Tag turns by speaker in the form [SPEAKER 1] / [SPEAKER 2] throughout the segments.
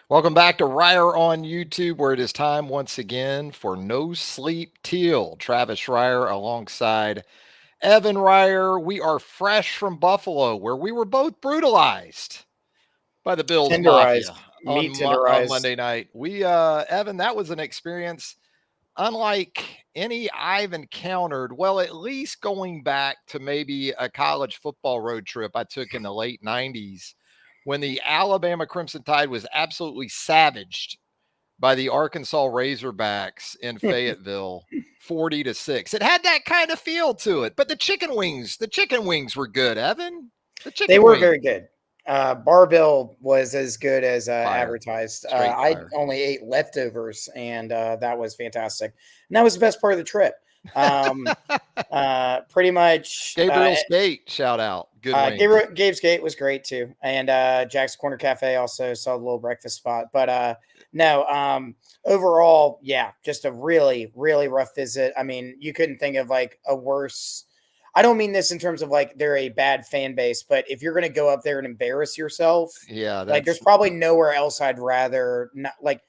[SPEAKER 1] Welcome back to Reier on YouTube, where it is time once again for No Sleep Teal. Travis Reier alongside Evan Reier. We are fresh from Buffalo, where we were both brutalized by the Bills
[SPEAKER 2] Tenderized,
[SPEAKER 1] Mafia on
[SPEAKER 2] meat
[SPEAKER 1] on
[SPEAKER 2] tenderized.
[SPEAKER 1] Monday night. Evan, that was an experience unlike any I've encountered. Well, at least going back to maybe a college football road trip I took in the late '90s when the Alabama Crimson Tide was absolutely savaged by the Arkansas Razorbacks in Fayetteville, 40-6. It had that kind of feel to it. But the chicken wings were good, Evan. The
[SPEAKER 2] They
[SPEAKER 1] chicken
[SPEAKER 2] were
[SPEAKER 1] wings,
[SPEAKER 2] very good. Barbell was as good as
[SPEAKER 1] fire,
[SPEAKER 2] advertised.
[SPEAKER 1] straight
[SPEAKER 2] I
[SPEAKER 1] fire.
[SPEAKER 2] only ate leftovers, and that was fantastic. And that was the best part of the trip. Um, Pretty much.
[SPEAKER 1] Gabriel's Gate, shout out. Good wings.
[SPEAKER 2] Gabe's Gate was great too, and Jack's Corner Cafe also saw a little breakfast spot. But no, overall, yeah, just a really, really rough visit. I mean, you couldn't think of like a worse. I don't mean this in terms of like they're a bad fan base, but if you're going to go up there and embarrass yourself,
[SPEAKER 1] Yeah,
[SPEAKER 2] like there's
[SPEAKER 1] that's
[SPEAKER 2] probably nowhere else I'd rather not. Like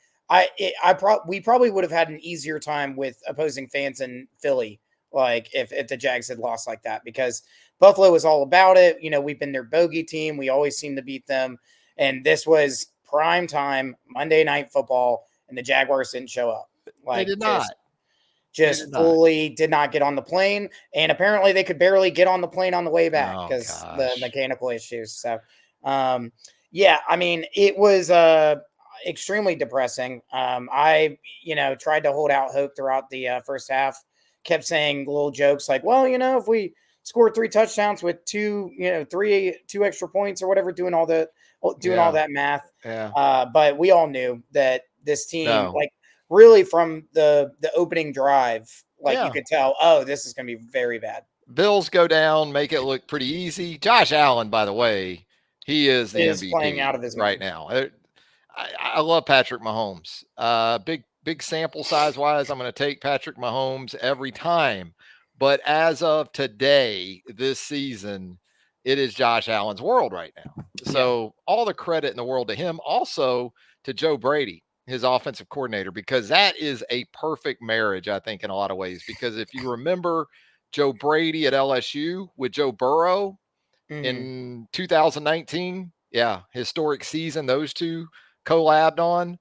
[SPEAKER 2] we probably would have had an easier time with opposing fans in Philly, like if the Jags had lost like that, because Buffalo was all about it. You know, we've been their bogey team. We always seem to beat them. And this was prime time Monday night football, and the Jaguars didn't show up.
[SPEAKER 1] they
[SPEAKER 2] Like
[SPEAKER 1] did not. They did
[SPEAKER 2] just
[SPEAKER 1] not.
[SPEAKER 2] fully did not get on the plane. And apparently they could barely get on the plane on the way back
[SPEAKER 1] Oh
[SPEAKER 2] because the
[SPEAKER 1] gosh.
[SPEAKER 2] mechanical issues. So yeah, I mean, it was extremely depressing. I tried to hold out hope throughout the first half, kept saying little jokes like, well, if we scored three touchdowns with two extra points or whatever, doing all
[SPEAKER 1] Yeah.
[SPEAKER 2] that math.
[SPEAKER 1] Yeah.
[SPEAKER 2] But we all knew that this team,
[SPEAKER 1] No.
[SPEAKER 2] like really from the opening drive, like you
[SPEAKER 1] Yeah.
[SPEAKER 2] could tell, oh, this is going to be very bad.
[SPEAKER 1] Bills go down, make it look pretty easy. Josh Allen, by the way, he is the
[SPEAKER 2] Is playing out
[SPEAKER 1] MVP
[SPEAKER 2] of his
[SPEAKER 1] right
[SPEAKER 2] mind.
[SPEAKER 1] now. I love Patrick Mahomes. Big sample size wise, I'm going to take Patrick Mahomes every time. But as of today, this season, it is Josh Allen's world right now.
[SPEAKER 2] Yeah.
[SPEAKER 1] So all the credit in the world to him. Also to Joe Brady, his offensive coordinator, because that is a perfect marriage, I think, in a lot of ways. Because if you remember Joe Brady at LSU with Joe Burrow
[SPEAKER 2] Hmm.
[SPEAKER 1] in 2019. Yeah, historic season those two collabed on.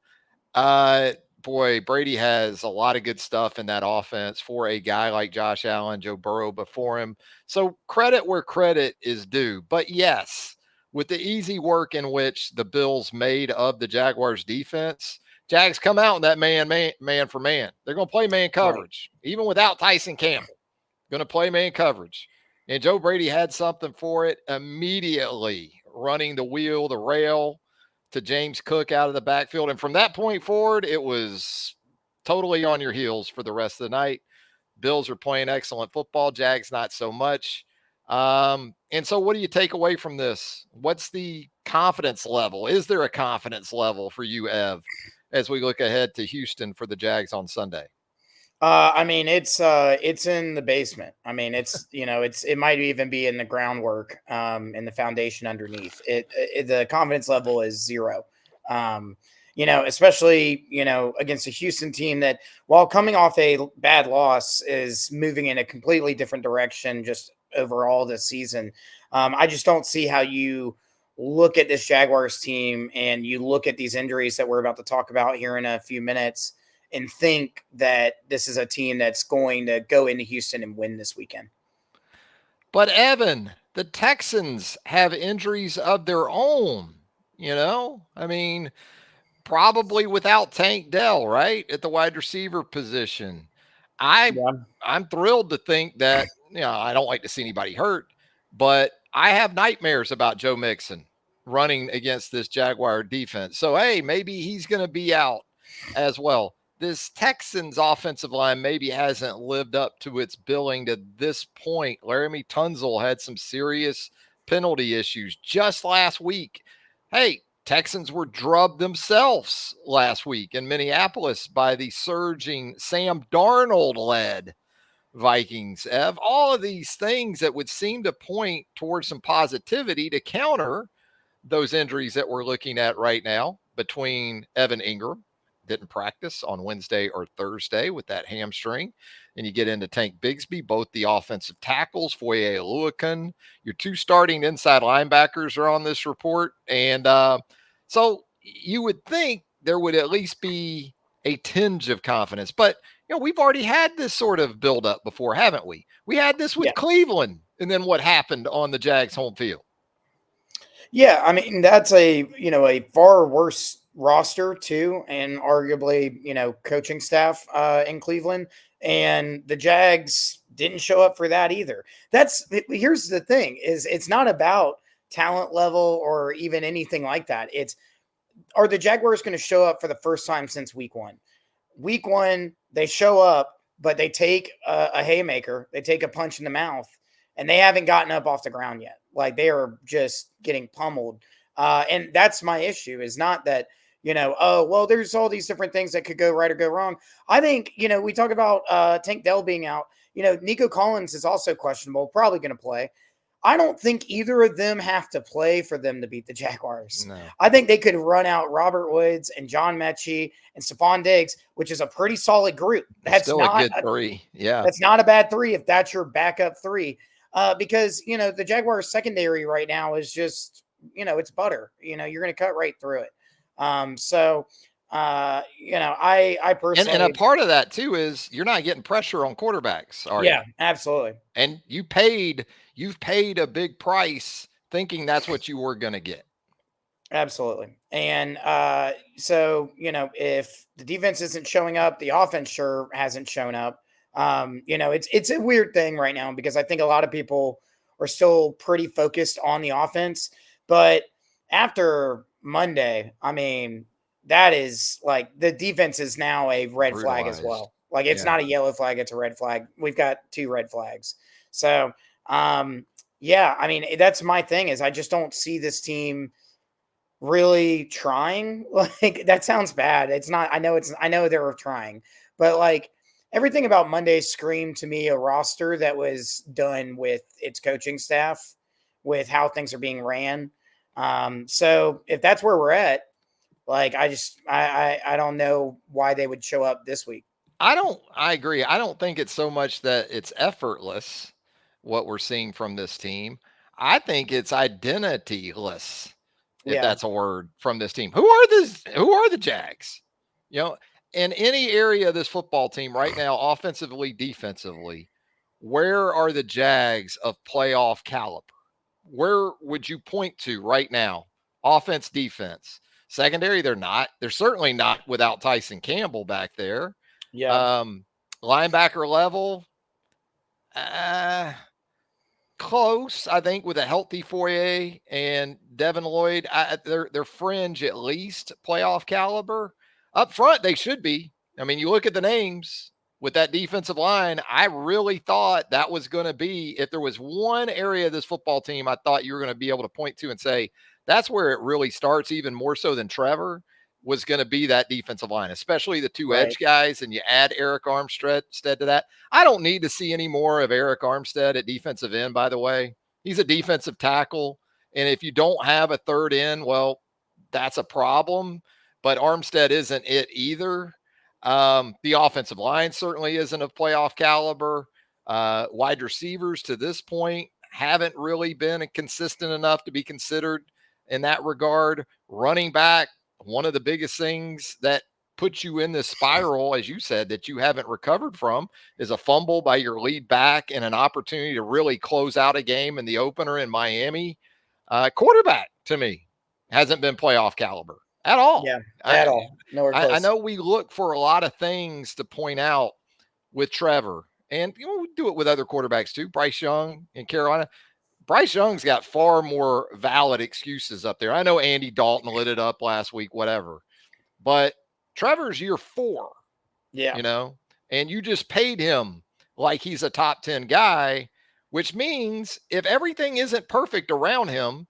[SPEAKER 1] Uh Boy, Brady has a lot of good stuff in that offense for a guy like Josh Allen, Joe Burrow before him. So credit where credit is due. But yes, with the easy work in which the Bills made of the Jaguars defense, Jags come out in that man for man. They're going to play man
[SPEAKER 2] Right.
[SPEAKER 1] coverage, even without Tyson Campbell. Going to play man coverage. And Joe Brady had something for it immediately, running the wheel, the rail to James Cook out of the backfield. And from that point forward, it was totally on your heels for the rest of the night. Bills are playing excellent football, Jags not so much. And so, what do you take away from this? What's the confidence level? Is there a confidence level for you, Ev, as we look ahead to Houston for the Jags on Sunday?
[SPEAKER 2] I mean, it's in the basement. I mean, it might even be in the groundwork, in the foundation underneath. The confidence level is zero. Um, especially against a Houston team that, while coming off a bad loss, is moving in a completely different direction just overall this season. I just don't see how you look at this Jaguars team and you look at these injuries that we're about to talk about here in a few minutes and think that this is a team that's going to go into Houston and win this weekend.
[SPEAKER 1] But Evan, the Texans have injuries of their own. I mean, probably without Tank Dell, right, at the wide receiver position. I
[SPEAKER 2] Yeah.
[SPEAKER 1] I'm thrilled to think that I don't like to see anybody hurt, but I have nightmares about Joe Mixon running against this Jaguar defense. So hey, maybe he's going to be out as well. This Texans offensive line maybe hasn't lived up to its billing to this point. Laramie Tunzel had some serious penalty issues just last week. Hey, Texans were drubbed themselves last week in Minneapolis by the surging Sam Darnold led Vikings. Ev, all of these things that would seem to point towards some positivity to counter those injuries that we're looking at right now. between Evan Ingram, didn't practice on Wednesday or Thursday with that hamstring. And you get into Tank Bigsby, both the offensive tackles, Foye Oluokun. Your two starting inside linebackers are on this report. And so you would think there would at least be a tinge of confidence. But, we've already had this sort of buildup before, haven't we? We had this with
[SPEAKER 2] Yeah.
[SPEAKER 1] Cleveland and then what happened on the Jags home field.
[SPEAKER 2] Yeah, I mean that's a far worse roster too, and arguably coaching staff in Cleveland, and the Jags didn't show up for that either. Here's the thing: is it's not about talent level or even anything like that. It's, are the Jaguars going to show up for the first time since week one? Week one, they show up, but they take a haymaker, they take a punch in the mouth, and they haven't gotten up off the ground yet. Like, they are just getting pummeled. And that's my issue, is not that, oh, well, there's all these different things that could go right or go wrong. I think, we talk about Tank Dell being out. Nico Collins is also questionable, probably going to play. I don't think either of them have to play for them to beat the Jaguars.
[SPEAKER 1] No.
[SPEAKER 2] I think they could run out Robert Woods and John Mechie and Stephon Diggs, which is a pretty solid group. That's
[SPEAKER 1] still
[SPEAKER 2] not
[SPEAKER 1] a good three. Yeah.
[SPEAKER 2] That's not a bad three if that's your backup three. Because the Jaguars secondary right now is just, it's butter. You're going to cut right through it. I personally,
[SPEAKER 1] and a part of that too is you're not getting pressure on quarterbacks, are you?
[SPEAKER 2] Yeah, absolutely.
[SPEAKER 1] And you've paid a big price thinking that's what you were going to get.
[SPEAKER 2] Absolutely. And if the defense isn't showing up, the offense sure hasn't shown up. It's a weird thing right now, because I think a lot of people are still pretty focused on the offense. But after Monday, I mean, that is like, the defense is now a red flag as well. Like, it's not a yellow flag, it's a red flag. We've got 2 red flags. So, yeah, I mean, that's my thing, is I just don't see this team really trying. Like, that sounds bad. It's not. I know they're trying, but like, everything about Monday screamed to me a roster that was done with its coaching staff, with how things are being ran. So if that's where we're at, like, I don't know why they would show up this week.
[SPEAKER 1] I agree. I don't think it's so much that it's effortless what we're seeing from this team. I think it's identityless, if
[SPEAKER 2] Yeah.
[SPEAKER 1] that's a word, from this team. Who are the Jags? In any area of this football team right now, offensively, defensively, where are the Jags of playoff caliber? Where would you point to right now? Offense, defense. Secondary, they're not. They're certainly not without Tyson Campbell back there.
[SPEAKER 2] Yeah.
[SPEAKER 1] Linebacker level, uh, close, I think, with a healthy Foyer and Devin Lloyd. They're fringe, at least playoff caliber. Up front, they should be. I mean, you look at the names with that defensive line. I really thought that was going to be, if there was one area of this football team I thought you were going to be able to point to and say that's where it really starts, even more so than Trevor, was going to be that defensive line, especially the 2 edge guys. And you add Eric Armstead to that. I don't need to see any more of Eric Armstead at defensive end, by the way. He's a defensive tackle. And if you don't have a third end, well, that's a problem. But Armstead isn't it either. The offensive line certainly isn't of playoff caliber. Wide receivers to this point haven't really been consistent enough to be considered in that regard. Running back, one of the biggest things that puts you in this spiral, as you said, that you haven't recovered from, is a fumble by your lead back and an opportunity to really close out a game in the opener in Miami. Quarterback, to me, hasn't been playoff caliber at all.
[SPEAKER 2] Yeah, at all. Nowhere close.
[SPEAKER 1] I know we look for a lot of things to point out with Trevor, and we do it with other quarterbacks too. Bryce Young in Carolina. Bryce Young's got far more valid excuses up there. I know Andy Dalton lit it up last week, whatever. But Trevor's year 4, and you just paid him like he's a top 10 guy, which means if everything isn't perfect around him,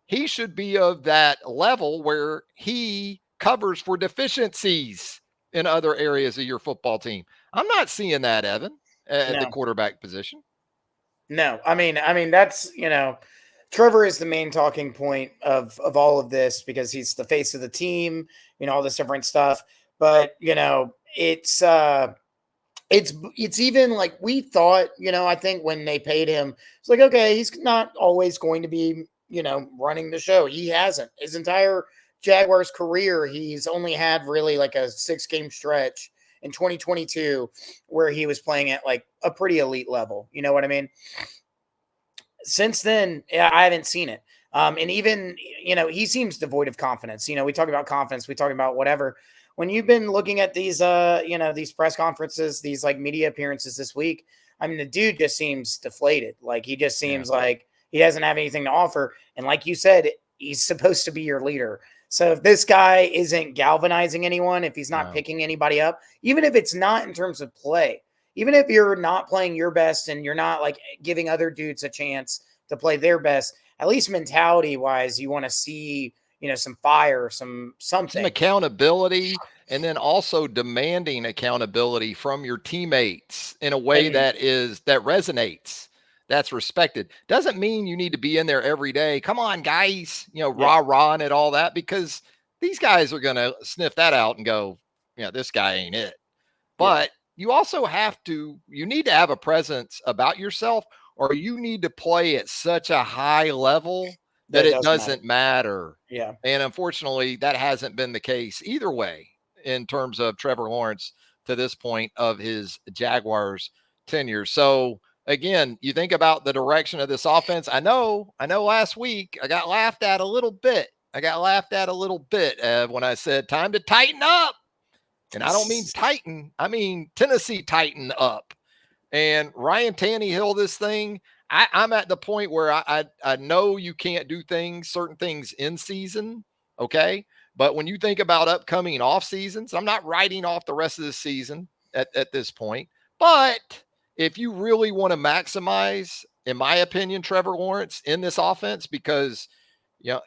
[SPEAKER 1] he should be of that level where he covers for deficiencies in other areas of your football team. I'm not seeing that, Evan, at the quarterback position.
[SPEAKER 2] No, I mean, that's, Trevor is the main talking point of all of this because he's the face of the team, all this different stuff. But it's even like we thought, I think when they paid him, it's like, okay, he's not always going to be, running the show. He hasn't. His entire Jaguars career, he's only had really like a 6-game stretch in 2022 where he was playing at like a pretty elite level. You know what I mean? Since then, I haven't seen it. And even, he seems devoid of confidence. We talk about confidence, we talk about whatever. When you've been looking at these, these press conferences, these like media appearances this week, I mean, the dude just seems deflated. Like he just seems like he doesn't have anything to offer. And like you said, he's supposed to be your leader. So if this guy isn't galvanizing anyone, if he's not picking anybody up, even if it's not in terms of play, even if you're not playing your best and you're not like giving other dudes a chance to play their best, at least mentality wise, you want to see, some fire, something.
[SPEAKER 1] Some accountability, and then also demanding accountability from your teammates in a way that resonates, that's respected. Doesn't mean you need to be in there every day. Come on, guys, rah and all that, because these guys are going to sniff that out and go, this guy ain't it. But you also you need to have a presence about yourself, or you need to play at such a high level that it doesn't matter.
[SPEAKER 2] Yeah.
[SPEAKER 1] And unfortunately, that hasn't been the case either way in terms of Trevor Lawrence to this point of his Jaguars tenure. So again, you think about the direction of this offense. I know last week I got laughed at a little bit. When I said time to tighten up. And I don't mean Titan. I mean Tennessee Titan up. And Ryan Tannehill, this thing, I'm at the point where I know you can't do certain things in season, okay? But when you think about upcoming off seasons, I'm not writing off the rest of the season at this point. But if you really want to maximize, in my opinion, Trevor Lawrence in this offense, because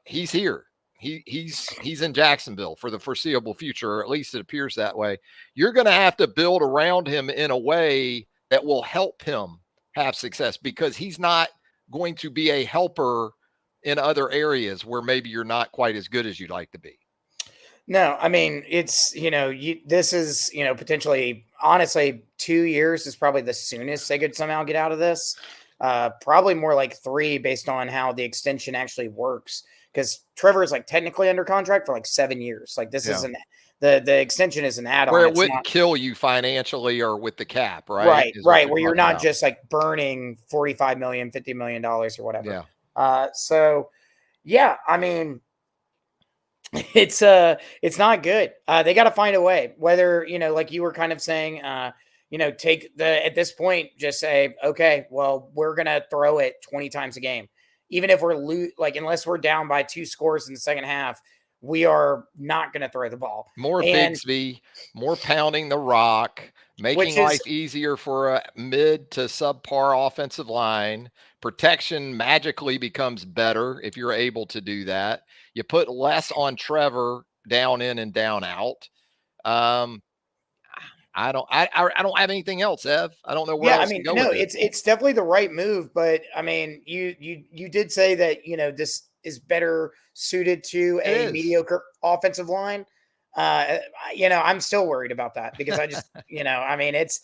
[SPEAKER 1] he's here. He's in Jacksonville for the foreseeable future, or at least it appears that way. You're going to have to build around him in a way that will help him have success, because he's not going to be a helper in other areas where maybe you're not quite as good as you'd like to be.
[SPEAKER 2] No, I mean, it's, this is, potentially, honestly, 2 years is probably the soonest they could somehow get out of this. Probably more like 3 based on how the extension actually works. Because Trevor is like technically under contract for like 7 years. Like this isn't the extension is an add-on.
[SPEAKER 1] Where it wouldn't kill you financially or with the cap, right?
[SPEAKER 2] Right. Where you're not just like burning $45 million, $50 million or whatever.
[SPEAKER 1] Yeah.
[SPEAKER 2] So yeah, I mean, it's not good. They got to find a way, whether, like you were kind of saying, at this point, just say, okay, well, we're going to throw it 20 times a game. Even if we're unless we're down by 2 scores in the second half, we are not going to throw the ball.
[SPEAKER 1] More Bigsby, more pounding the rock, making life easier for a mid to subpar offensive line. Protection magically becomes better if you're able to do that. You put less on Trevor down in and down out. I don't have anything else, Ev. I don't know where else to go with it.
[SPEAKER 2] It's definitely the right move, but I mean, you did say that, this is better suited to a mediocre offensive line. I'm still worried about that because I just, I mean, it's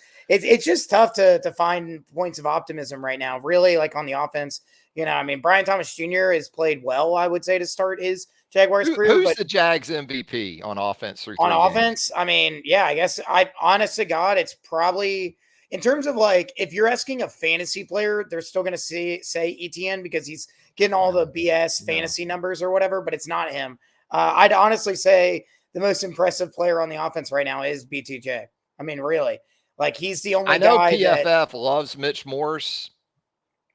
[SPEAKER 2] just tough to find points of optimism right now, really, like on the offense. I mean, Brian Thomas Jr. has played well, I would say, to start his Jaguars career.
[SPEAKER 1] Who's the Jags MVP on offense?
[SPEAKER 2] On offense, I mean, yeah, I guess honest to God, it's probably in terms of like if you're asking a fantasy player, they're still going to say ETN because he's getting all the BS fantasy numbers or whatever, but it's not him. I'd honestly say the most impressive player on the offense right now is BTJ. I mean, really, like he's the only.
[SPEAKER 1] I know guy PFF loves Mitch Morse.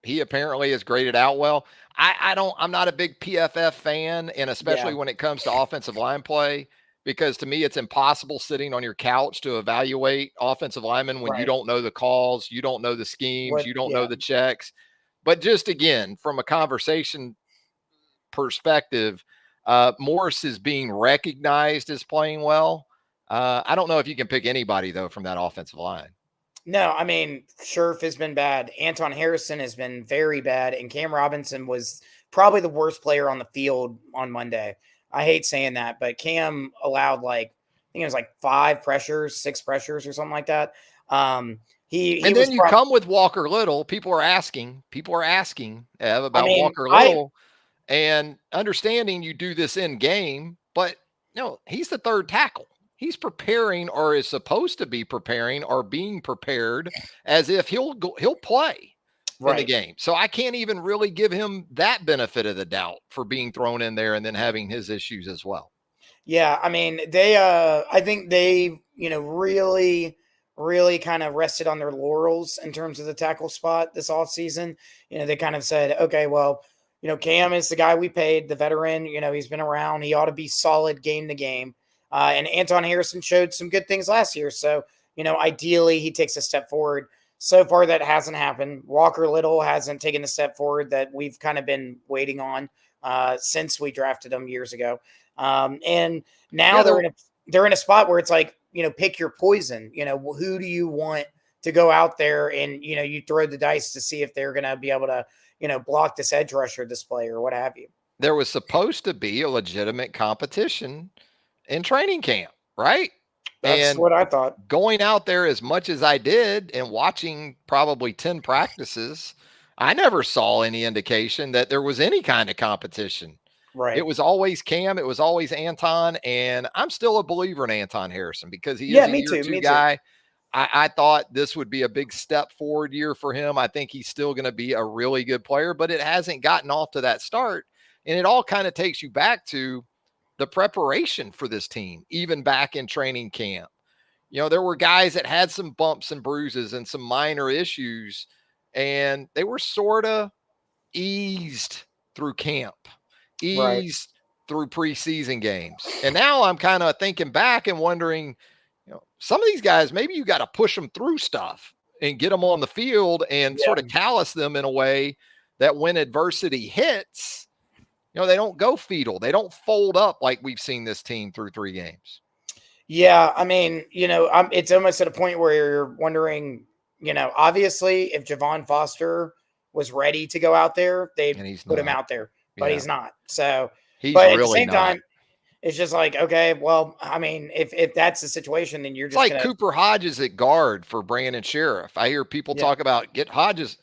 [SPEAKER 1] He apparently is graded out well. I'm not a big PFF fan, and especially when it comes to offensive line play, because to me, it's impossible sitting on your couch to evaluate offensive linemen when you don't know the calls, you don't know the schemes, you don't know the checks. But just again, from a conversation perspective, Morse is being recognized as playing well. I don't know if you can pick anybody, though, from that offensive line.
[SPEAKER 2] No, I mean, Scherf has been bad. Anton Harrison has been very bad. And Cam Robinson was probably the worst player on the field on Monday. I hate saying that, but Cam allowed like I think it was like 6 pressures or something like that. He
[SPEAKER 1] And
[SPEAKER 2] was
[SPEAKER 1] then you come with Walker Little. People are asking, Ev,
[SPEAKER 2] I
[SPEAKER 1] about
[SPEAKER 2] mean,
[SPEAKER 1] Walker Little, and understanding you do this in game, but no, he's the third tackle. He's preparing, or is supposed to be preparing, or being prepared as if he'll play in the
[SPEAKER 2] right.
[SPEAKER 1] game. So I can't even really give him that benefit of the doubt for being thrown in there and then having his issues as well.
[SPEAKER 2] Yeah, I mean, I think they, really kind of rested on their laurels in terms of the tackle spot this offseason. They kind of said, okay, well, Cam is the guy we paid, the veteran, he's been around. He ought to be solid game to game. And Anton Harrison showed some good things last year. So, ideally he takes a step forward. So far, that hasn't happened. Walker Little hasn't taken the step forward that we've kind of been waiting on since we drafted him years ago. And now
[SPEAKER 1] Yeah,
[SPEAKER 2] they're in a spot where it's like, pick your poison. Who do you want to go out there and you throw the dice to see if they're going to be able to block this edge rusher display or what have you.
[SPEAKER 1] there was supposed to be a legitimate competition in training camp, right?
[SPEAKER 2] That's
[SPEAKER 1] And
[SPEAKER 2] what I thought.
[SPEAKER 1] going out there as much as I did and watching probably 10 practices, I never saw any indication that there was any kind of competition. It
[SPEAKER 2] Right.
[SPEAKER 1] was always Cam, it was always Anton, and I'm still a believer in Anton Harrison because he
[SPEAKER 2] Yeah,
[SPEAKER 1] is a
[SPEAKER 2] me
[SPEAKER 1] year
[SPEAKER 2] too.
[SPEAKER 1] two
[SPEAKER 2] Me too.
[SPEAKER 1] guy. I thought this would be a big step forward year for him. I think he's still going to be a really good player, but it hasn't gotten off to that start. And it all kind of takes you back to the preparation for this team, even back in training camp. There were guys that had some bumps and bruises and some minor issues, and they were sort of eased through camp,
[SPEAKER 2] Right.
[SPEAKER 1] eased through preseason games. And now I'm kind of thinking back and wondering, some of these guys, maybe you got to push them through stuff and get them on the field and sort of
[SPEAKER 2] Yeah.
[SPEAKER 1] callous them in a way that when adversity hits, they don't go fetal. They don't fold up like we've seen this team through 3 games.
[SPEAKER 2] Yeah. I mean, it's almost at a point where you're wondering, obviously, if Javon Foster was ready to go out there, they'd
[SPEAKER 1] And he's
[SPEAKER 2] put him
[SPEAKER 1] not.
[SPEAKER 2] out there, but
[SPEAKER 1] Yeah.
[SPEAKER 2] he's not. So,
[SPEAKER 1] He's
[SPEAKER 2] but at the
[SPEAKER 1] really
[SPEAKER 2] same
[SPEAKER 1] not.
[SPEAKER 2] time, it's just like, okay, well, I mean, if that's the situation, then you're
[SPEAKER 1] It's
[SPEAKER 2] just
[SPEAKER 1] like
[SPEAKER 2] gonna,
[SPEAKER 1] Cooper Hodges at guard for Brandon Sheriff. I hear people
[SPEAKER 2] yeah,
[SPEAKER 1] talk about get Hodges.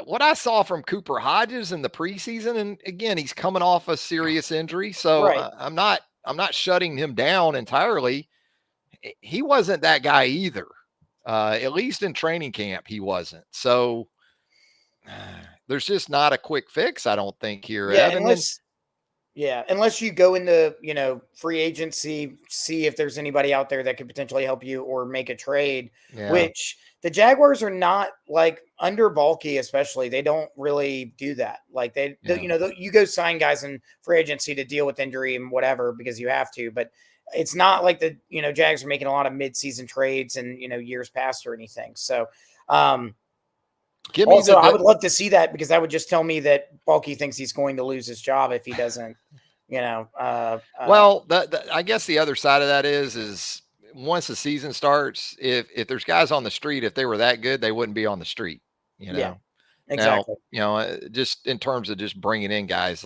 [SPEAKER 1] What I saw from Cooper Hodges in the preseason, and again, he's coming off a serious injury, so
[SPEAKER 2] right,
[SPEAKER 1] I'm not shutting him down entirely. He wasn't that guy either. At least in training camp, he wasn't. So there's just not a quick fix, I don't think here,
[SPEAKER 2] yeah,
[SPEAKER 1] Ev. And then
[SPEAKER 2] unless you go into free agency, see if there's anybody out there that could potentially help you or make a trade,
[SPEAKER 1] yeah,
[SPEAKER 2] which the Jaguars are not like under bulky, especially they don't really do that. Like
[SPEAKER 1] yeah.
[SPEAKER 2] you go sign guys in free agency to deal with injury and whatever because you have to, but it's not like the Jags are making a lot of midseason trades and years past or anything. So
[SPEAKER 1] Give me
[SPEAKER 2] also, I
[SPEAKER 1] the
[SPEAKER 2] would love to see that because that would just tell me that Balky thinks he's going to lose his job if he doesn't, you know.
[SPEAKER 1] well, I guess the other side of that is once the season starts, if there's guys on the street, if they were that good, they wouldn't be on the street. You
[SPEAKER 2] Yeah,
[SPEAKER 1] know. Now,
[SPEAKER 2] exactly.
[SPEAKER 1] just in terms of just bringing in guys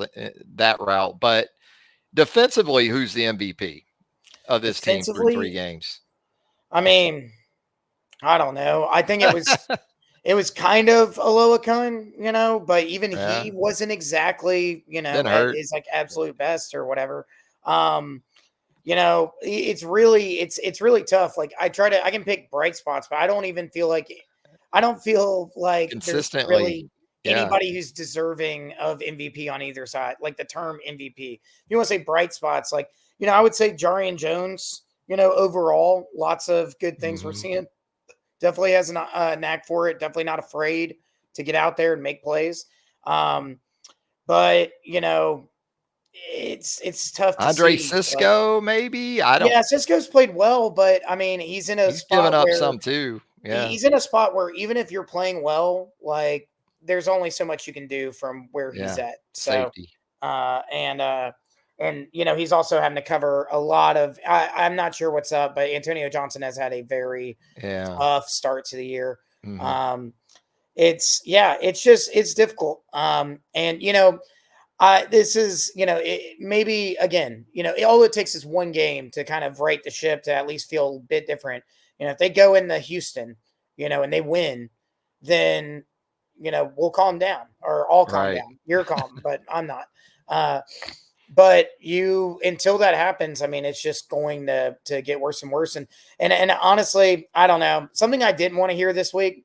[SPEAKER 1] that route, but defensively, who's the MVP of this team through 3 games?
[SPEAKER 2] I mean, I don't know. I think it was kind of Aloakun, but even
[SPEAKER 1] Yeah,
[SPEAKER 2] he wasn't exactly,
[SPEAKER 1] been
[SPEAKER 2] at
[SPEAKER 1] hurt.
[SPEAKER 2] his like absolute best or whatever. Um, it's really tough. Like I can pick bright spots, but I don't feel like there's
[SPEAKER 1] Consistently.
[SPEAKER 2] really
[SPEAKER 1] Yeah.
[SPEAKER 2] anybody who's deserving of MVP on either side. Like the term MVP. You want to say bright spots, like, I would say Jarian Jones, overall, lots of good things we're
[SPEAKER 1] Mhm.
[SPEAKER 2] seeing. Definitely has a knack for it. Definitely not afraid to get out there and make plays. But it's tough to
[SPEAKER 1] Andre
[SPEAKER 2] see. Like,
[SPEAKER 1] Cisco, maybe. I don't.
[SPEAKER 2] yeah, Cisco's played well, but I mean, he's in a
[SPEAKER 1] He's given
[SPEAKER 2] spot
[SPEAKER 1] up
[SPEAKER 2] where
[SPEAKER 1] some too. Yeah.
[SPEAKER 2] he's in a spot where even if you're playing well, like there's only so much you can do from where he's
[SPEAKER 1] Yeah.
[SPEAKER 2] at. So,
[SPEAKER 1] Safety.
[SPEAKER 2] uh, and uh, and he's also having to cover a lot of. I'm not sure what's up, but Antonio Johnson has had a very
[SPEAKER 1] Yeah.
[SPEAKER 2] tough start to the year.
[SPEAKER 1] Hmm.
[SPEAKER 2] Um, it's difficult. And This is, maybe again, all it takes is one game to kind of right the ship to at least feel a bit different. If they go into Houston, and they win, then, we'll calm down, or I'll calm
[SPEAKER 1] Right.
[SPEAKER 2] down. You're calm, but I'm not. Uh, but until that happens, I mean, it's just going to get worse and worse. And honestly, I don't know. Something I didn't want to hear this week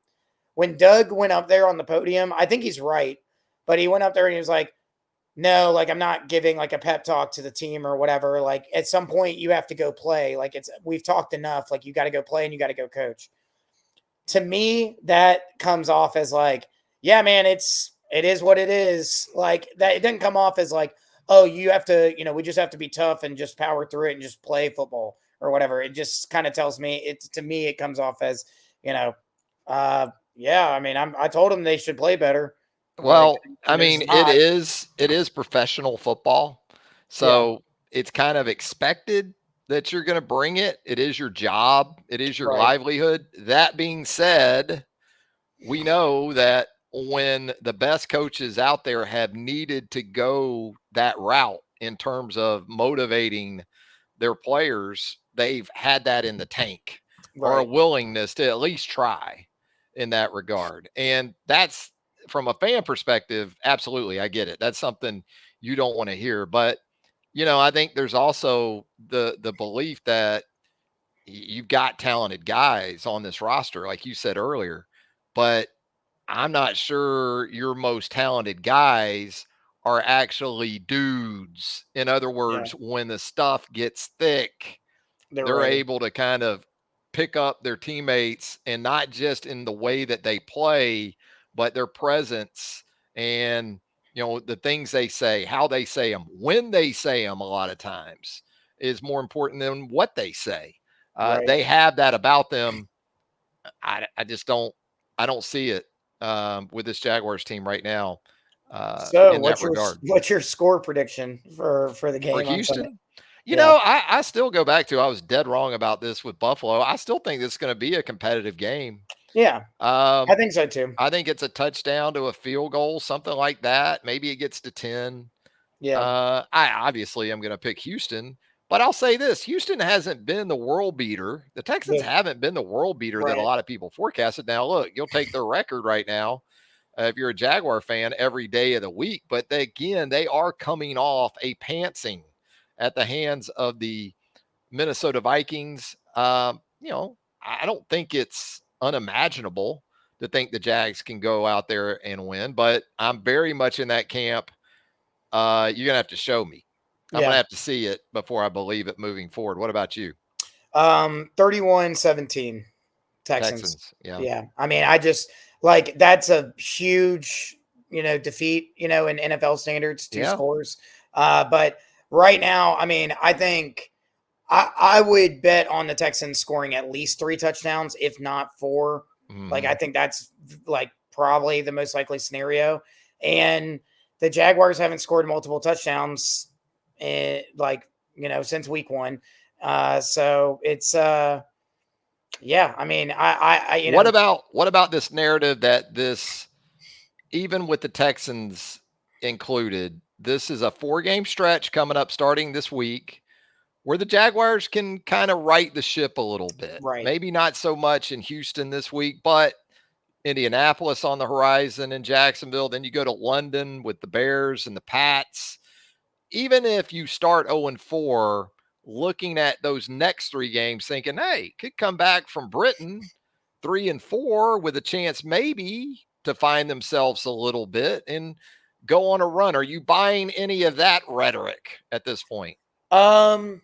[SPEAKER 2] when Doug went up there on the podium. I think he's right, but he went up there and he was like, no, like I'm not giving like a pep talk to the team or whatever. Like at some point you have to go play. Like we've talked enough. Like you got to go play and you got to go coach. To me, that comes off as like, yeah, man, it is what it is. Like that, it didn't come off as like, oh, you have to, we just have to be tough and just power through it and just play football or whatever. It just kind of tells me to me, it comes off as, you know, yeah, I mean, I told them they should play better. Like,
[SPEAKER 1] Well, I
[SPEAKER 2] and they're
[SPEAKER 1] mean,
[SPEAKER 2] just not.
[SPEAKER 1] it is professional football.
[SPEAKER 2] Yeah,
[SPEAKER 1] So it's kind of expected that you're going to bring it. It is your job. It is your
[SPEAKER 2] right,
[SPEAKER 1] livelihood. That being said, we know that when the best coaches out there have needed to go that route in terms of motivating their players, they've had that in the tank or a
[SPEAKER 2] right.
[SPEAKER 1] willingness to at least try in that regard. And that's from a fan perspective, absolutely, I get it. That's something you don't want to hear. But I think there's also the belief that you've got talented guys on this roster, like you said earlier, but I'm not sure your most talented guys are actually dudes. In other
[SPEAKER 2] Yeah,
[SPEAKER 1] words, when the stuff gets thick,
[SPEAKER 2] they're
[SPEAKER 1] they're
[SPEAKER 2] ready.
[SPEAKER 1] able to kind of pick up their teammates, and not just in the way that they play, but their presence and the things they say, how they say them, when they say them, a lot of times is more important than what they say.
[SPEAKER 2] Right.
[SPEAKER 1] They have that about them. I just don't see it with this Jaguars team right now
[SPEAKER 2] So,
[SPEAKER 1] in that regard.
[SPEAKER 2] what's your score prediction for the
[SPEAKER 1] For
[SPEAKER 2] game on Sunday?
[SPEAKER 1] Houston,
[SPEAKER 2] Yeah,
[SPEAKER 1] I still go back to I was dead wrong about this with Buffalo. I still think this is going to be a competitive game.
[SPEAKER 2] yeah, I
[SPEAKER 1] Um,
[SPEAKER 2] think so too.
[SPEAKER 1] I think it's a touchdown to a field goal, something like that. Maybe it gets to 10.
[SPEAKER 2] Yeah,
[SPEAKER 1] I obviously am going to pick Houston, but I'll say this: Houston hasn't been the world beater. The Texans
[SPEAKER 2] the,
[SPEAKER 1] haven't been the world beater that a
[SPEAKER 2] right,
[SPEAKER 1] lot of people forecasted. Now, look, you'll take their record right now if you're a Jaguar fan every day of the week, but they are coming off a pantsing at the hands of the Minnesota Vikings. I don't think it's unimaginable to think the Jags can go out there and win, but I'm very much in that camp. You're gonna have to show me. I'm gonna
[SPEAKER 2] yeah.
[SPEAKER 1] have to see it before I believe it moving forward. What about you?
[SPEAKER 2] 31-17 Texans.
[SPEAKER 1] Texans. Yeah.
[SPEAKER 2] Yeah, I mean, I just like that's a huge, defeat, in NFL standards, two
[SPEAKER 1] Yeah.
[SPEAKER 2] scores. But right now, I mean, I think I would bet on the Texans scoring at least three touchdowns, if not four. Like, I
[SPEAKER 1] Hmm.
[SPEAKER 2] think that's like probably the most likely scenario. And the Jaguars haven't scored multiple touchdowns, since week one. So it's yeah. I mean,
[SPEAKER 1] What about this narrative that this, even with the Texans included, this is a 4-game stretch coming up starting this week where the Jaguars can kind of right the ship a little bit.
[SPEAKER 2] right.
[SPEAKER 1] Maybe not so much in Houston this week, but Indianapolis on the horizon in Jacksonville. Then you go to London with the Bears and the Pats. Even if you start 0-4, looking at those next 3 games, thinking, hey, could come back from Britain 3-4 with a chance maybe to find themselves a little bit and go on a run. Are you buying any of that rhetoric at this point?
[SPEAKER 2] Um,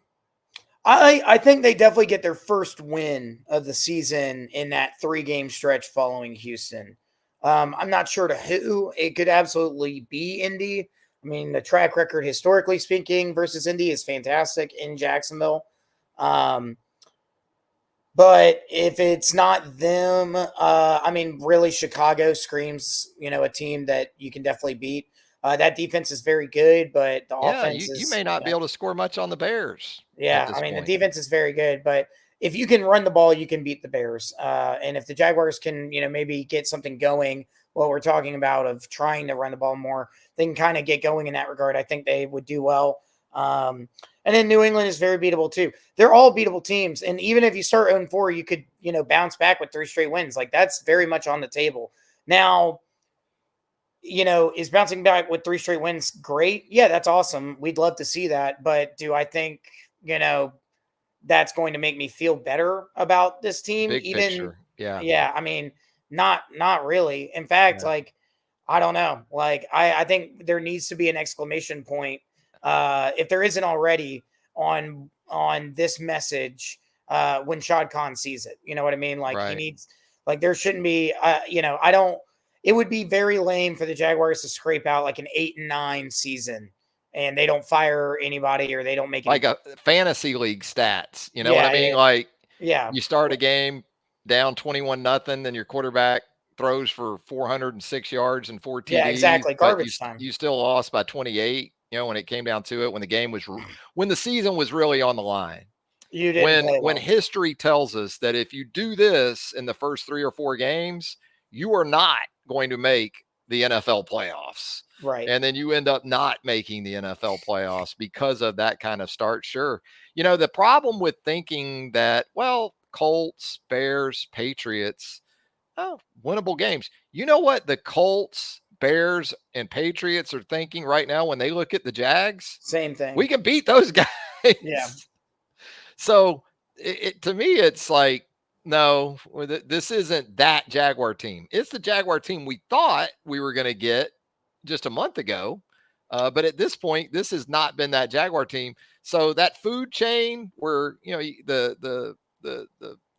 [SPEAKER 2] I think they definitely get their first win of the season in that 3-game stretch following Houston. I'm not sure to who. It could absolutely be Indy. I mean, the track record, historically speaking, versus Indy is fantastic in Jacksonville. Um, but if it's not them, I mean, really, Chicago screams, a team that you can definitely beat. That defense is very good, but the
[SPEAKER 1] Yeah,
[SPEAKER 2] offense
[SPEAKER 1] you
[SPEAKER 2] is,
[SPEAKER 1] may not be able to score much on the Bears at
[SPEAKER 2] yeah,
[SPEAKER 1] this
[SPEAKER 2] I mean, the
[SPEAKER 1] point.
[SPEAKER 2] defense is very good, but if you can run the ball, you can beat the Bears. And if the Jaguars can, maybe get something going what we're talking about of trying to run the ball more, they can kind of get going in that regard. I think they would do well. And then New England is very beatable too. They're all beatable teams. And even if you start 0-4, you could, bounce back with 3 straight wins. Like that's very much on the table. Now, is bouncing back with 3 straight wins great? Yeah, that's awesome. We'd love to see that. But do I think, that's going to make me feel better about this team?
[SPEAKER 1] Big
[SPEAKER 2] Even,
[SPEAKER 1] picture. Yeah.
[SPEAKER 2] yeah, I mean, not really. In fact,
[SPEAKER 1] Yeah.
[SPEAKER 2] like, I don't know. Like, I think there needs to be an exclamation point, if there isn't already, on this message when Shad Khan sees it. You know what I mean? Like he
[SPEAKER 1] Right.
[SPEAKER 2] needs, like there shouldn't be. I don't. It would be very lame for the Jaguars to scrape out like an 8-9 season, and they don't fire anybody or they don't make
[SPEAKER 1] Like
[SPEAKER 2] any.
[SPEAKER 1] a fantasy league stats. You know what I
[SPEAKER 2] Yeah,
[SPEAKER 1] mean? Like
[SPEAKER 2] yeah,
[SPEAKER 1] you start a game down 21 nothing, then your quarterback throws for 406 yards and 4
[SPEAKER 2] yeah,
[SPEAKER 1] TDs,
[SPEAKER 2] exactly.
[SPEAKER 1] but
[SPEAKER 2] Garbage time.
[SPEAKER 1] you still lost by 28, when it came down to it, when the game was when the season was really on the line.
[SPEAKER 2] You didn't
[SPEAKER 1] When
[SPEAKER 2] play
[SPEAKER 1] when
[SPEAKER 2] well,
[SPEAKER 1] history tells us that if you do this in the first 3 or 4 games, you are not going to make the NFL playoffs.
[SPEAKER 2] right?
[SPEAKER 1] And then you end up not making the NFL playoffs because of that kind of start. Sure. The problem with thinking that, well, Colts, Bears, Patriots, oh, winnable games. You know what the Colts, Bears, and Patriots are thinking right now when they look at the Jags?
[SPEAKER 2] Same thing.
[SPEAKER 1] We can beat those
[SPEAKER 2] Yeah,
[SPEAKER 1] guys. So to me, it's like, no, this isn't that Jaguar team. It's the Jaguar team we thought we were going to get just a month ago. But at this point, this has not been that Jaguar team. So that food chain where, the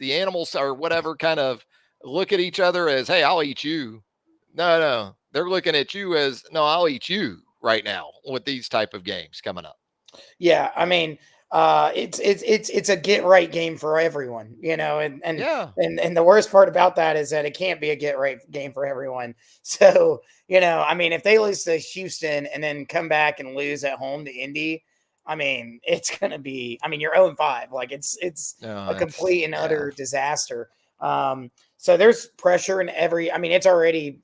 [SPEAKER 1] animals or whatever kind of look at each other as, hey, I'll eat you. No, they're looking at you as, no, I'll eat you right now with these type of games coming up.
[SPEAKER 2] yeah. I mean, it's a get right game for everyone, and
[SPEAKER 1] Yeah.
[SPEAKER 2] and the worst part about that is that it can't be a get right game for everyone. So, I mean, if they lose to Houston and then come back and lose at home to Indy, I mean, it's gonna be. I mean, you're 0-5. Like it's
[SPEAKER 1] No,
[SPEAKER 2] a
[SPEAKER 1] it's
[SPEAKER 2] complete and
[SPEAKER 1] yeah.
[SPEAKER 2] utter disaster. So there's pressure in every. I mean, it's already,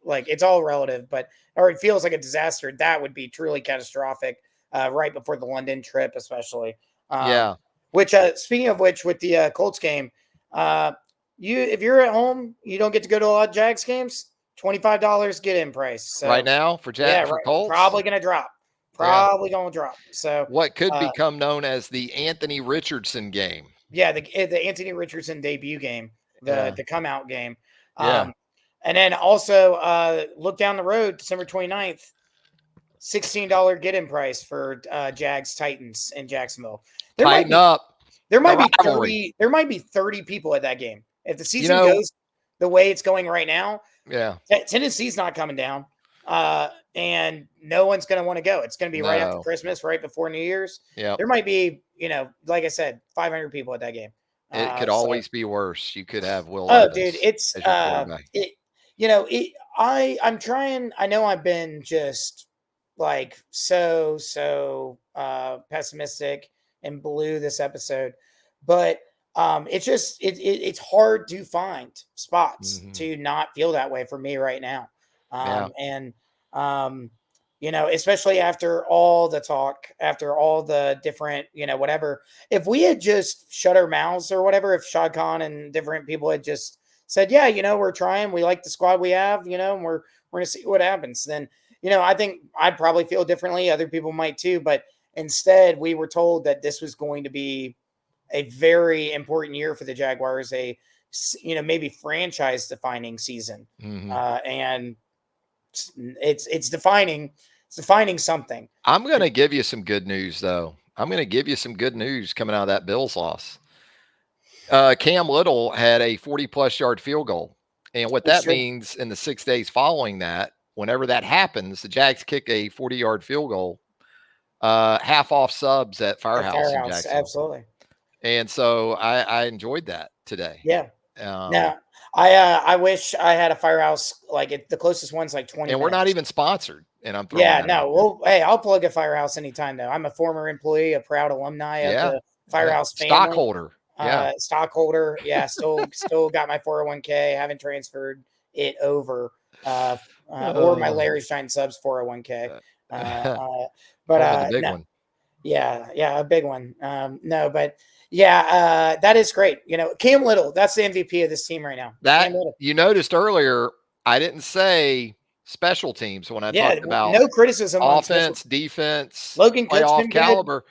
[SPEAKER 2] like it's all relative, but or it feels like a disaster. That would be truly catastrophic right before the London trip, especially.
[SPEAKER 1] Yeah.
[SPEAKER 2] Which, speaking of which, with the Colts game, uh, if you're at home, you don't get to go to a lot of Jags games. $25 get in price.
[SPEAKER 1] Right
[SPEAKER 2] So
[SPEAKER 1] now for
[SPEAKER 2] yeah,
[SPEAKER 1] For
[SPEAKER 2] right,
[SPEAKER 1] Colts.
[SPEAKER 2] probably gonna drop.
[SPEAKER 1] Yeah.
[SPEAKER 2] Probably gonna drop. So
[SPEAKER 1] What could
[SPEAKER 2] uh,
[SPEAKER 1] become known as the Anthony Richardson game.
[SPEAKER 2] yeah, the Anthony Richardson debut game,
[SPEAKER 1] Yeah.
[SPEAKER 2] the come out game.
[SPEAKER 1] Yeah.
[SPEAKER 2] Um, and then also look down the road, December 29th. $16 get-in price for Jags Titans in Jacksonville. There might
[SPEAKER 1] Tighten
[SPEAKER 2] be
[SPEAKER 1] up
[SPEAKER 2] there
[SPEAKER 1] the
[SPEAKER 2] might be
[SPEAKER 1] rivalry.
[SPEAKER 2] 30 people at that game. If the
[SPEAKER 1] You
[SPEAKER 2] season
[SPEAKER 1] know,
[SPEAKER 2] goes the way it's going right now,
[SPEAKER 1] yeah.
[SPEAKER 2] Tennessee's not coming down. And no one's going to want to go. It's going to be right after
[SPEAKER 1] No.
[SPEAKER 2] Christmas, right before New Year's.
[SPEAKER 1] Yep.
[SPEAKER 2] There might be, like I said, 500 people at that game.
[SPEAKER 1] It could
[SPEAKER 2] So
[SPEAKER 1] always be worse. You could have Will
[SPEAKER 2] oh, dude,
[SPEAKER 1] Levis
[SPEAKER 2] it's
[SPEAKER 1] as your quarterback.
[SPEAKER 2] I'm trying. I know I've been just like so pessimistic and blue this episode, but it's just it's hard to find spots
[SPEAKER 1] Mhm.
[SPEAKER 2] to not feel that way for me right now.
[SPEAKER 1] Yeah.
[SPEAKER 2] And especially after all the talk, after all the different, whatever. If we had just shut our mouths or whatever, if Shad Khan and different people had just said, yeah, we're trying, we like the squad we have, and we're gonna see what happens, then I think I'd probably feel differently. Other people might too, but instead we were told that this was going to be a very important year for the Jaguars, maybe franchise defining season.
[SPEAKER 1] Mhm.
[SPEAKER 2] And it's defining something.
[SPEAKER 1] I'm going to give you some good news, though. I'm going to give you some good news coming out of that Bills loss. Cam Little had a 40-plus yard field goal. And what
[SPEAKER 2] It's
[SPEAKER 1] that
[SPEAKER 2] true.
[SPEAKER 1] means in the 6 days following that, whenever that happens, the Jags kick a 40-yard field goal, half off subs at
[SPEAKER 2] At
[SPEAKER 1] Firehouse in
[SPEAKER 2] Firehouse,
[SPEAKER 1] Jacksonville.
[SPEAKER 2] absolutely.
[SPEAKER 1] And so I enjoyed that today.
[SPEAKER 2] Yeah.
[SPEAKER 1] Um,
[SPEAKER 2] Now, I wish I had a Firehouse, like the closest one's like 20
[SPEAKER 1] and we're not
[SPEAKER 2] minutes.
[SPEAKER 1] even sponsored. And I'm throwing
[SPEAKER 2] Yeah,
[SPEAKER 1] that out
[SPEAKER 2] no.
[SPEAKER 1] there.
[SPEAKER 2] Well, hey, I'll plug a Firehouse anytime though. I'm a former employee, a proud alumni of
[SPEAKER 1] Yeah.
[SPEAKER 2] the
[SPEAKER 1] Yeah.
[SPEAKER 2] Firehouse family.
[SPEAKER 1] Stockholder. Yeah.
[SPEAKER 2] Stockholder. Yeah, still got my 401k. Haven't transferred it over. Or my Larry's Giant Subs 401k.
[SPEAKER 1] The big
[SPEAKER 2] No,
[SPEAKER 1] one.
[SPEAKER 2] yeah, a big one. No, but yeah, that is great. Cam Little, that's the MVP of this team right now.
[SPEAKER 1] That
[SPEAKER 2] Cam Little.
[SPEAKER 1] you noticed earlier, I didn't say special teams when I
[SPEAKER 2] Yeah,
[SPEAKER 1] talked about
[SPEAKER 2] no criticism on special.
[SPEAKER 1] offense, defense,
[SPEAKER 2] Logan Cook's
[SPEAKER 1] playoff
[SPEAKER 2] been good.
[SPEAKER 1] caliber.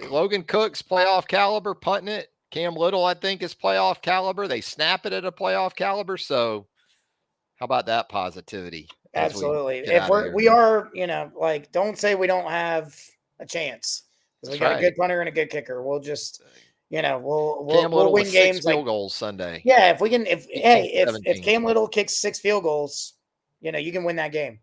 [SPEAKER 1] Logan Cook's playoff caliber, punting it. Cam Little, I think, is playoff caliber. They snap it at a playoff caliber. So, how about that positivity as we
[SPEAKER 2] Absolutely.
[SPEAKER 1] get
[SPEAKER 2] If
[SPEAKER 1] out of here?
[SPEAKER 2] we are, like, don't say we don't have a chance because we
[SPEAKER 1] That's
[SPEAKER 2] got a
[SPEAKER 1] right.
[SPEAKER 2] good punter and a good kicker. We'll just,
[SPEAKER 1] Cam
[SPEAKER 2] we'll
[SPEAKER 1] Little with
[SPEAKER 2] win
[SPEAKER 1] 6
[SPEAKER 2] games like,
[SPEAKER 1] field goals Sunday.
[SPEAKER 2] yeah. If we can,
[SPEAKER 1] 18,
[SPEAKER 2] if
[SPEAKER 1] 17.
[SPEAKER 2] Cam Little kicks 6 field goals, you can win that game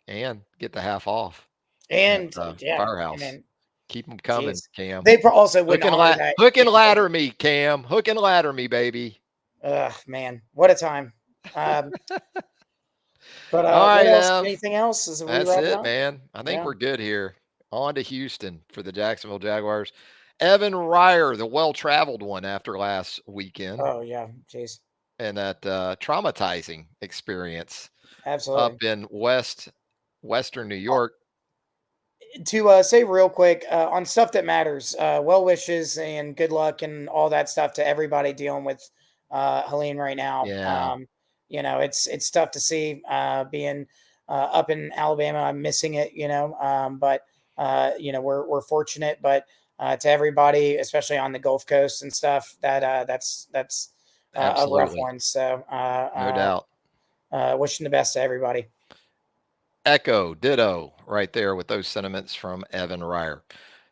[SPEAKER 1] And get the half off
[SPEAKER 2] and
[SPEAKER 1] at
[SPEAKER 2] yeah,
[SPEAKER 1] Firehouse.
[SPEAKER 2] and
[SPEAKER 1] Keep them coming,
[SPEAKER 2] geez,
[SPEAKER 1] Cam.
[SPEAKER 2] they also wouldn't honor that.
[SPEAKER 1] Hook and ladder me, Cam. Hook and ladder me, baby.
[SPEAKER 2] Man, what a time. But
[SPEAKER 1] All
[SPEAKER 2] what
[SPEAKER 1] right,
[SPEAKER 2] else?
[SPEAKER 1] Ev.
[SPEAKER 2] Anything else as we
[SPEAKER 1] That's
[SPEAKER 2] wrap it
[SPEAKER 1] it,
[SPEAKER 2] up?
[SPEAKER 1] man. I think
[SPEAKER 2] Yeah.
[SPEAKER 1] we're good here. On to Houston for the Jacksonville Jaguars. Evan Reier, the well-traveled one after last weekend,
[SPEAKER 2] Oh yeah, jeez.
[SPEAKER 1] and that traumatizing experience
[SPEAKER 2] Absolutely.
[SPEAKER 1] up in Western New York.
[SPEAKER 2] To say real quick on stuff that matters, well wishes and good luck and all that stuff to everybody dealing with Helene right now.
[SPEAKER 1] Yeah,
[SPEAKER 2] It's tough to see being up in Alabama. I'm missing it, but we're fortunate. But to everybody, especially on the Gulf Coast and stuff, that's a rough
[SPEAKER 1] absolutely.
[SPEAKER 2] one. So
[SPEAKER 1] No doubt.
[SPEAKER 2] wishing the best to everybody.
[SPEAKER 1] Echo, ditto, right there with those sentiments from Evan Reier.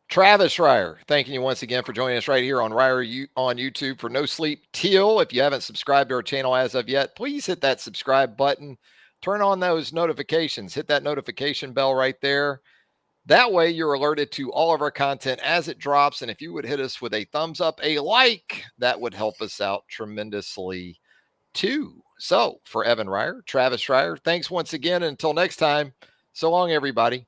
[SPEAKER 1] Travis Reier, thanking you once again for joining us right here on Reier on YouTube for No Sleep Teal. If you haven't subscribed to our channel as of yet, please hit that subscribe button. Turn on those notifications. Hit that notification bell right there. That way you're alerted to all of our content as it drops. And if you would hit us with a thumbs up, a like, that would help us out tremendously too. So for Evan Reier, Travis Reier, thanks once again. Until next time, so long, everybody.